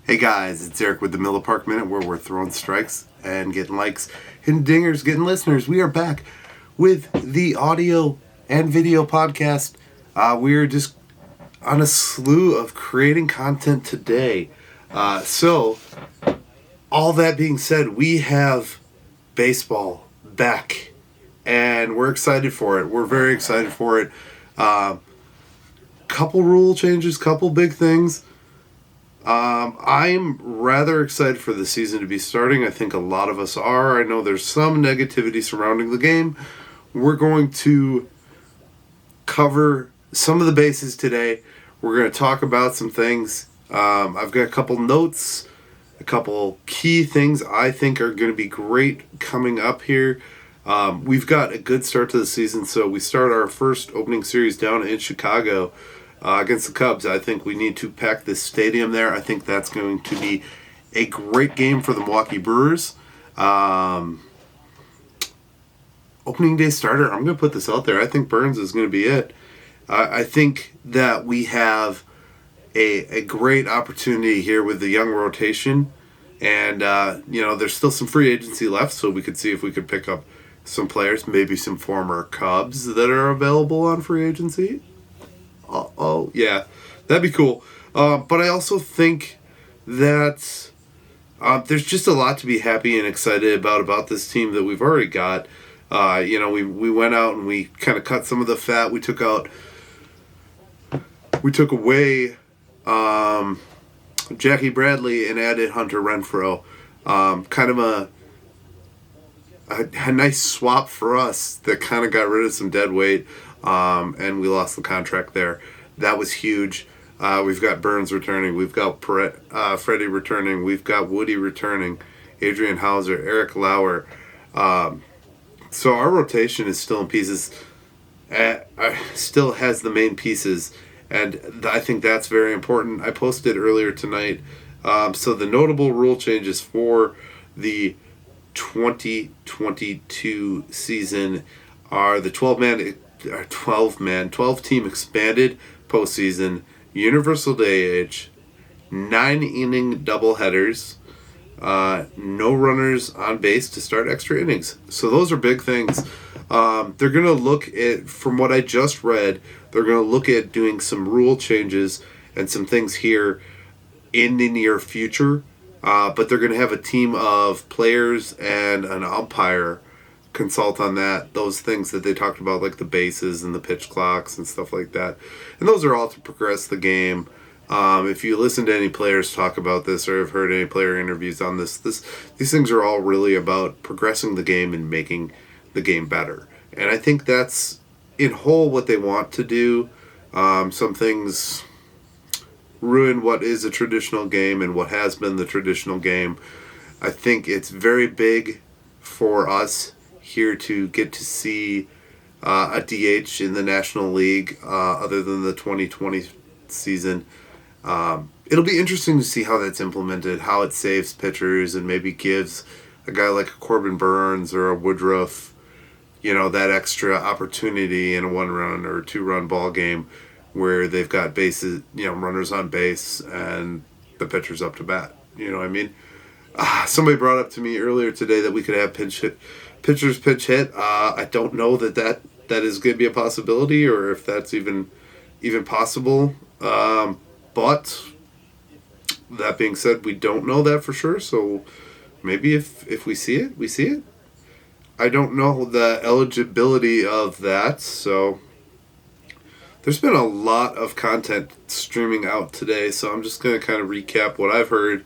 Hey guys, it's Eric with the Miller Park Minute, where we're throwing strikes and getting likes, hitting dingers, getting listeners. We are back with the audio and video podcast. We're just on a slew of creating content today. So, all that being said, we have baseball back, and we're excited for it. We're very excited for it. Couple rule changes, couple big things. I'm rather excited for the season to be starting. I think a lot of us are. I know there's some negativity surrounding the game. We're going to cover some of the bases today. We're going to talk about some things. I've got a couple notes, a couple key things I think are going to be great coming up here. We've got a good start to the season, so we start our first opening series down in Chicago against the Cubs. I think we need to pack this stadium there. I think that's going to be a great game for the Milwaukee Brewers. Opening day starter, I'm going to put this out there. I think Burns is going to be it. I think that we have a great opportunity here with the young rotation. And, there's still some free agency left, so we could see if we could pick up some players, maybe some former Cubs that are available on free agency. Oh, yeah, that'd be cool. But I also think that there's just a lot to be happy and excited about this team that we've already got. We went out and we kind of cut some of the fat. We took away Jackie Bradley and added Hunter Renfroe. Kind of a nice swap for us that kind of got rid of some dead weight. And we lost the contract there. That was huge. We've got Burns returning. We've got Freddie returning. We've got Woody returning. Adrian Hauser, Eric Lauer. So our rotation is still in pieces. Still has the main pieces. And I think that's very important. I posted earlier tonight. So the notable rule changes for the 2022 season are the 12-team expanded postseason, universal DH, 9-inning doubleheaders, no runners on base to start extra innings. So those are big things. They're going to look at, from what I just read, they're going to look at doing some rule changes and some things here in the near future. But they're going to have a team of players and an umpire consult on those things that they talked about, like the bases and the pitch clocks and stuff like that. And those are all to progress the game. If you listen to any players talk about this or have heard any player interviews on these things are all really about progressing the game and making the game better. And I think that's in whole what they want to do. Some things ruin what is a traditional game and what has been the traditional game. I think it's very big for us here to get to see a DH in the National League other than the 2020 season. It'll be interesting to see how that's implemented, how it saves pitchers and maybe gives a guy like a Corbin Burns or a Woodruff, that extra opportunity in a 1-run or 2-run ball game where they've got bases, runners on base and the pitcher's up to bat. You know what I mean? Somebody brought up to me earlier today that we could have pitchers pitch hit. I don't know that is going to be a possibility or if that's even possible. But that being said, we don't know that for sure. So maybe if we see it, we see it. I don't know the eligibility of that. So there's been a lot of content streaming out today. So I'm just going to kind of recap what I've heard.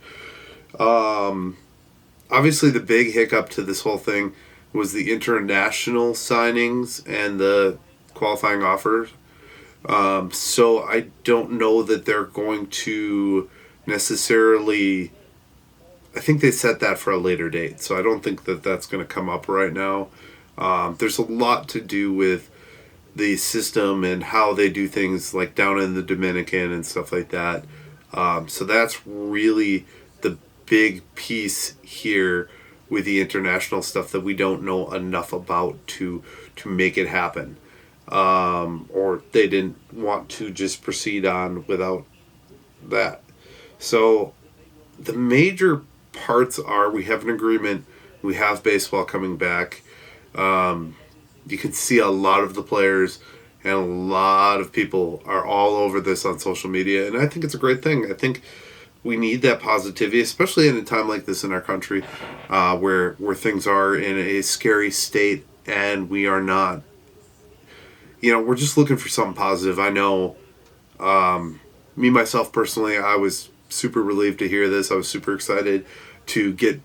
Obviously, the big hiccup to this whole thing was the international signings and the qualifying offers. So I don't know that they're going to necessarily... I think they set that for a later date, so I don't think that that's going to come up right now. There's a lot to do with the system and how they do things like down in the Dominican and stuff like that. So that's really the big piece here with the international stuff that we don't know enough about to make it happen. Or they didn't want to just proceed on without that. So the major parts are we have an agreement. We have baseball coming back. You can see a lot of the players and a lot of people are all over this on social media, and I think it's a great thing. I think we need that positivity, especially in a time like this in our country, where things are in a scary state, and we are not. We're just looking for something positive. I know, me myself personally, I was super relieved to hear this. I was super excited to get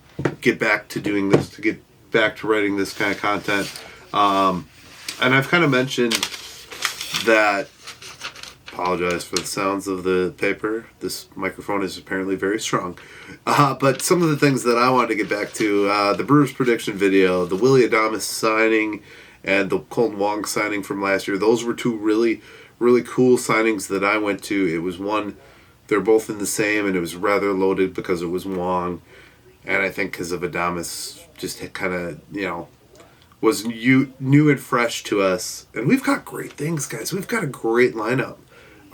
back to doing this, to get back to writing this kind of content. And I've kind of mentioned that. Apologize for the sounds of the paper. This microphone is apparently very strong. But some of the things that I wanted to get back to, the Brewers prediction video, the Willy Adames signing, and the Colton Wong signing from last year. Those were two really, really cool signings that I went to. It was one, they're both in the same, and it was rather loaded because it was Wong. And I think because of Adames just kind of, was new and fresh to us. And we've got great things, guys. We've got a great lineup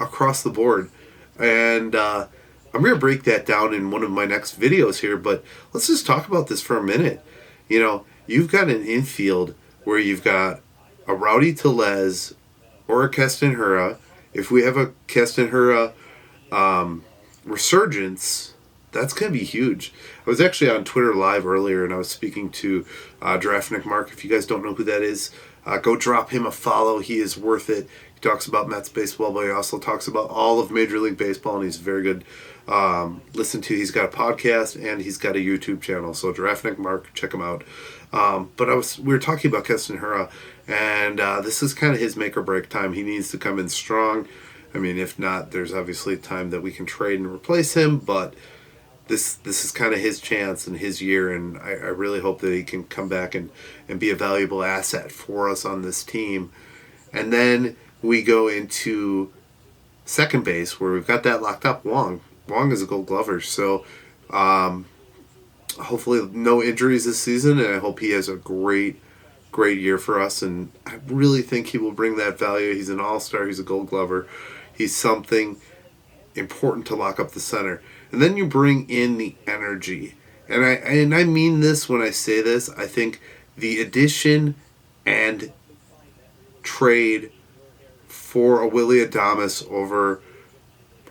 across the board, and I'm going to break that down in one of my next videos here, but let's just talk about this for a minute. You've got an infield where you've got a Rowdy Tellez or a Keston Hiura. If we have a Keston Hiura resurgence, that's going to be huge. I was actually on Twitter Live earlier, and I was speaking to Draftnik Mark. If you guys don't know who that is, go drop him a follow. He is worth it. He talks about Mets baseball, but he also talks about all of Major League Baseball, and he's very good. Listen to. He's got a podcast and he's got a YouTube channel. So Draftnik Mark, check him out. But we were talking about Keston Hiura, and this is kind of his make or break time. He needs to come in strong. I mean, if not, there's obviously time that we can trade and replace him, but this is kind of his chance and his year, and I really hope that he can come back and be a valuable asset for us on this team. And then we go into second base where we've got that locked up. Wong is a Gold Glover, so hopefully no injuries this season, and I hope he has a great year for us, and I really think he will bring that value. He's an all-star, he's a Gold Glover, he's something important to lock up the center. And then you bring in the energy, and I mean this when I say this. I think the addition and trade for a Willy Adames over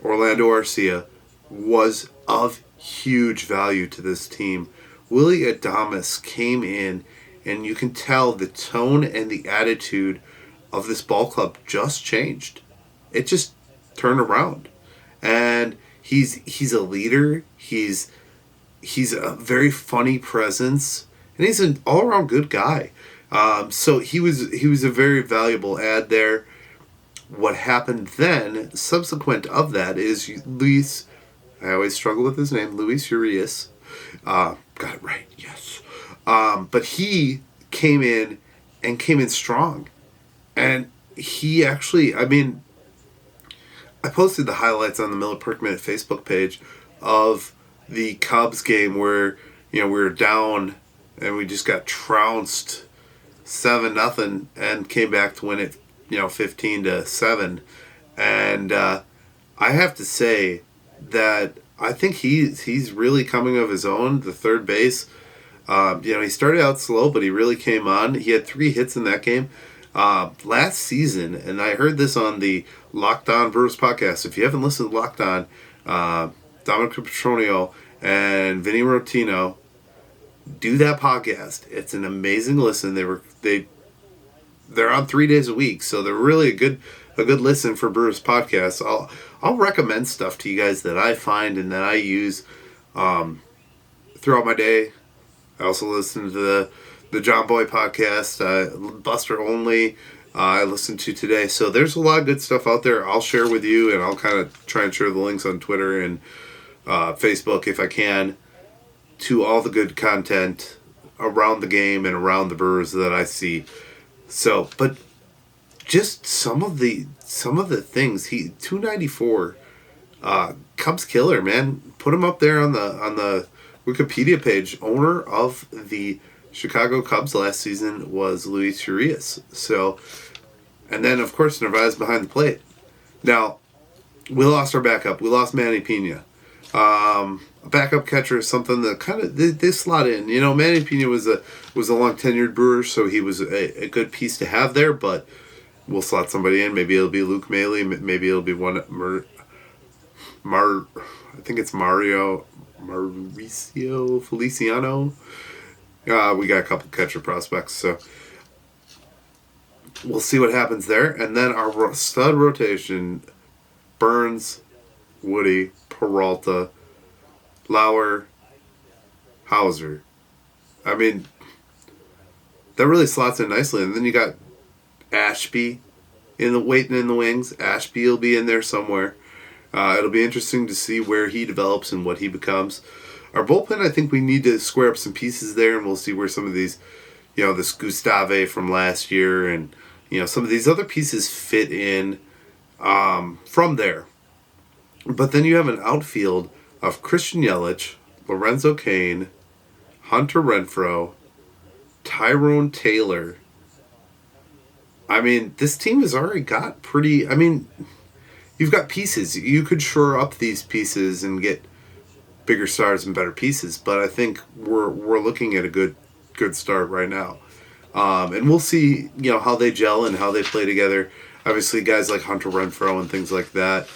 Orlando Arcia was of huge value to this team. Willy Adames came in, and you can tell the tone and the attitude of this ball club just changed. It just turned around, and he's a leader. He's a very funny presence, and he's an all-around good guy. So he was a very valuable add there. What happened then, subsequent of that, is Luis, I always struggle with his name, Luis Urias. Got it right, yes. But he came in strong. And he actually, I posted the highlights on the Miller Perk Minute Facebook page of the Cubs game where, we were down and we just got trounced 7-0 and came back to win it, 15-7. And I have to say that I think he's really coming of his own, the third base. He started out slow, but he really came on. He had 3 hits in that game. Last season, and I heard this on the Locked On Brewers podcast. If you haven't listened to Locked On, Dominic Petronio and Vinny Rotino, do that podcast. It's an amazing listen. They're on 3 days a week, so they're really a good listen for Brewers podcasts. I'll recommend stuff to you guys that I find and that I use throughout my day. I also listen to the John Boy podcast, Buster Only, I listened to today. So there's a lot of good stuff out there. I'll share with you, and I'll kind of try and share the links on Twitter and Facebook if I can to all the good content around the game and around the Brewers that I see. So, but just some of the things, 294, Cubs killer, man. Put him up there on the Wikipedia page. Owner of the Chicago Cubs last season was Luis Urias. So, and then of course Narvaez behind the plate. Now, we lost our backup. We lost Manny Pena. A backup catcher is something that kind of they slot in. Manny Pena was a long tenured Brewer, so he was a good piece to have there. But we'll slot somebody in. Maybe it'll be Luke Maile. Maybe it'll be one I think it's Mauricio Feliciano. We got a couple catcher prospects, so we'll see what happens there. And then our stud rotation: Burns, Woody, Peralta, Lauer, Hauser. I mean, that really slots in nicely. And then you got Ashby waiting in the wings. Ashby will be in there somewhere. It'll be interesting to see where he develops and what he becomes. Our bullpen, I think we need to square up some pieces there, and we'll see where some of these, this Gustave from last year and, some of these other pieces fit in from there. But then you have an outfield of Christian Yelich, Lorenzo Cain, Hunter Renfroe, Tyrone Taylor. I mean, this team has already got you've got pieces. You could shore up these pieces and get bigger stars and better pieces, but I think we're looking at a good start right now. And we'll see, how they gel and how they play together. Obviously, guys like Hunter Renfroe and things like that.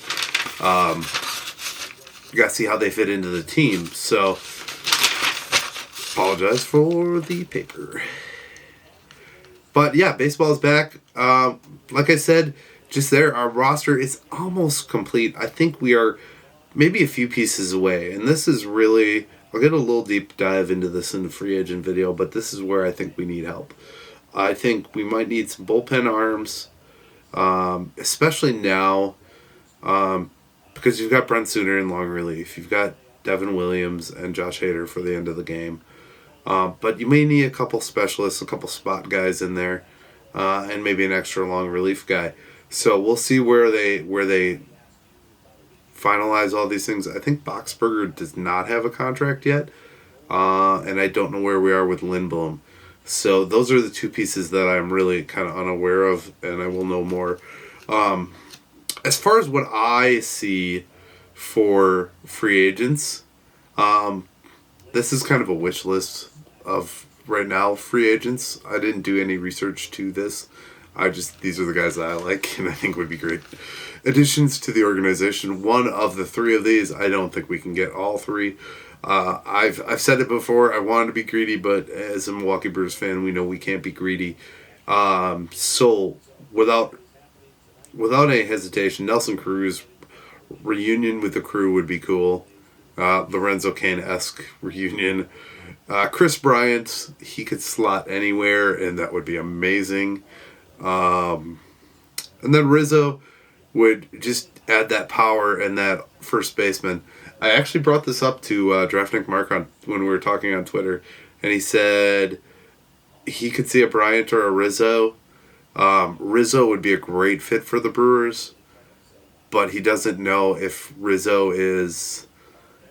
You got to see how they fit into the team. So, apologize for the paper. But yeah, baseball's back. Like I said, just there, our roster is almost complete. I think we are maybe a few pieces away. And this is really, I'll get a little deep dive into this in the free agent video, but this is where I think we need help. I think we might need some bullpen arms, especially now, because you've got Brent Suter in long relief. You've got Devin Williams and Josh Hader for the end of the game. But you may need a couple specialists, a couple spot guys in there, and maybe an extra long relief guy. So we'll see where they finalize all these things. I think Boxberger does not have a contract yet, and I don't know where we are with Lindblom. So those are the two pieces that I'm really kind of unaware of, and I will know more. As far as what I see for free agents, this is kind of a wish list of right now free agents. I didn't do any research to this. These are the guys that I like and I think would be great additions to the organization. One of the three of these, I don't think we can get all three. I've said it before, I wanted to be greedy, but as a Milwaukee Brewers fan, we know we can't be greedy. So without any hesitation, Nelson Cruz reunion with the Crew would be cool. Lorenzo Cain-esque reunion. Chris Bryant, he could slot anywhere, and that would be amazing. And then Rizzo would just add that power and that first baseman. I actually brought this up to Draftnik Mark when we were talking on Twitter, and he said he could see a Bryant or a Rizzo. Rizzo would be a great fit for the Brewers, but he doesn't know if Rizzo is...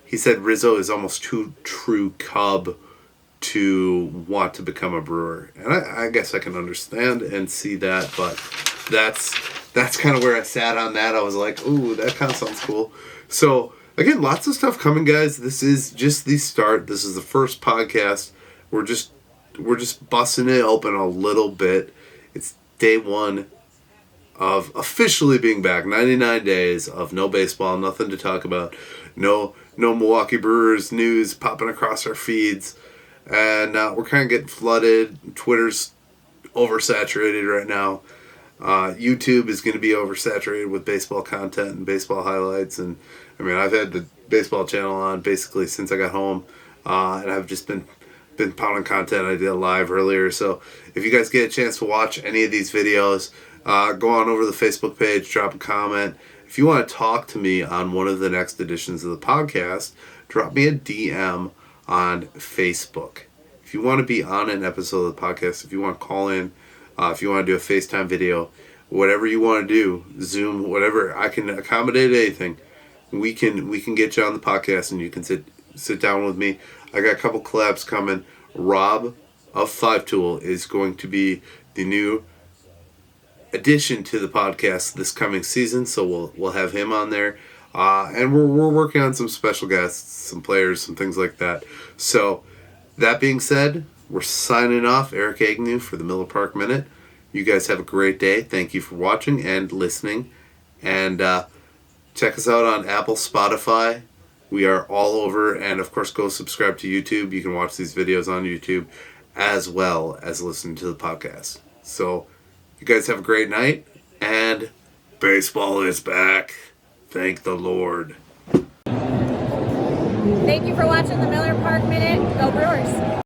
He said Rizzo is almost too true Cub to want to become a Brewer. And I guess I can understand and see that, but that's kind of where I sat on that. I was like, ooh, that kind of sounds cool. So, again, lots of stuff coming, guys. This is just the start. This is the first podcast. We're just busting it open a little bit. It's day one of officially being back. 99 days of no baseball, nothing to talk about. No Milwaukee Brewers news popping across our feeds. And we're kind of getting flooded. Twitter's oversaturated right now. YouTube is going to be oversaturated with baseball content and baseball highlights. And, I mean, I've had the baseball channel on basically since I got home. And I've just been pounding content. I did a live earlier. So if you guys get a chance to watch any of these videos, go on over to the Facebook page, drop a comment. If you want to talk to me on one of the next editions of the podcast, drop me a DM on Facebook. If you want to be on an episode of the podcast, if you want to call in, if you want to do a FaceTime video, whatever you want to do, Zoom, whatever, I can accommodate anything. We can get you on the podcast and you can sit down with me. I got a couple collabs coming. Rob of Five Tool is going to be the new addition to the podcast this coming season, so we'll have him on there. And we're working on some special guests, some players, some things like that. So, that being said, we're signing off. Eric Agnew for the Miller Park Minute. You guys have a great day. Thank you for watching and listening. And check us out on Apple, Spotify. We are all over. And, of course, go subscribe to YouTube. You can watch these videos on YouTube as well as listen to the podcast. So, you guys have a great night. And baseball is back. Thank the Lord. Thank you for watching the Miller Park Minute. Go Brewers.